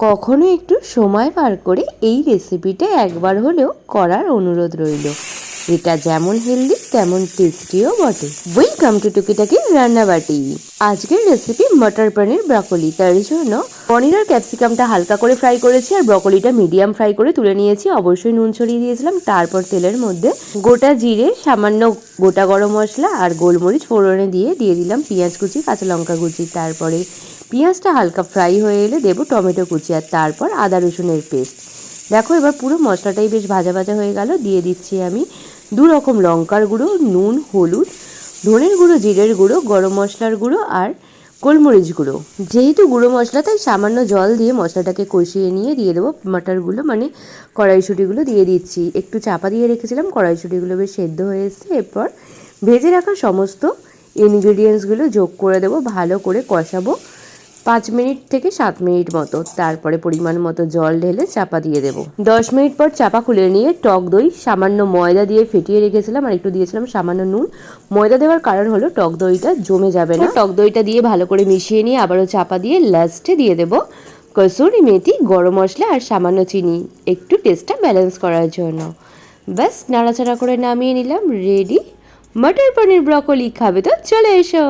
কখনো একটু সময় বার করে এই রেসিপিটা একবার হলেও করার অনুরোধ রইল। এটা যেমন হেলদি তেমন টেস্টিও বটে। ওয়েলকাম টু টুকিটাকি রান্নাবাটি। আজকের রেসিপি মটর পনির ব্রকলি। তার জন্য পনির আর ক্যাপসিকামটা হালকা করে ফ্রাই করেছি আর ব্রকলিটা মিডিয়াম ফ্রাই করে তুলে নিয়েছি। অবশ্যই নুন ছড়িয়ে দিয়েছিলাম। তারপর তেলের মধ্যে গোটা জিরে, সামান্য গোটা গরম মশলা আর গোলমরিচ ফোড়নে দিয়ে দিলাম পেঁয়াজ কুচি, কাঁচা লঙ্কা কুচি। তারপরে পেঁয়াজটা হালকা ফ্রাই হয়ে এলে দেবো টমেটো কুচি আর তারপর আদা রসুনের পেস্ট। দেখো এবার পুরো মশলাটাই বেশ ভাজা ভাজা হয়ে গেল। দিয়ে দিচ্ছি আমি 2 রকম লঙ্কার গুঁড়ো, নুন, হলুদ, ধনের গুঁড়ো, জিরের গুঁড়ো, গরম মশলার গুঁড়ো আর গোলমরিচ গুঁড়ো। যেহেতু গুঁড়ো মশলা তাই সামান্য জল দিয়ে মশলাটাকে কষিয়ে নিয়ে দিয়ে দেবো মটরগুলো, মানে কড়াইশুঁটিগুলো দিয়ে দিচ্ছি। একটু চাপা দিয়ে রেখেছিলাম, কড়াইশুঁটিগুলো বেশ সেদ্ধ হয়ে এসছে। এরপর ভেজে রাখা সমস্ত ইনগ্রিডিয়েন্টসগুলো যোগ করে দেবো, ভালো করে কষাবো 5 মিনিট থেকে 7 মিনিট মতো। তারপরে পরিমাণ মতো জল ঢেলে চাপা দিয়ে দেবো। 10 মিনিট পর চাপা খুলে নিয়ে টক দই সামান্য ময়দা দিয়ে ফেটিয়ে রেখেছিলাম আর একটু দিয়েছিলাম সামান্য নুন। ময়দা দেওয়ার কারণ হলো টক দইটা জমে যাবে না। টক দইটা দিয়ে ভালো করে মিশিয়ে নিয়ে আবারও চাপা দিয়ে লাস্টে দিয়ে দেবো কসুরি মেথি, গরম মশলা আর সামান্য চিনি, একটু টেস্টটা ব্যালেন্স করার জন্য। ব্যাস নাড়াচাড়া করে নামিয়ে নিলাম। রেডি মটর পনির ব্রকলি। খাবে তো চলে এসো।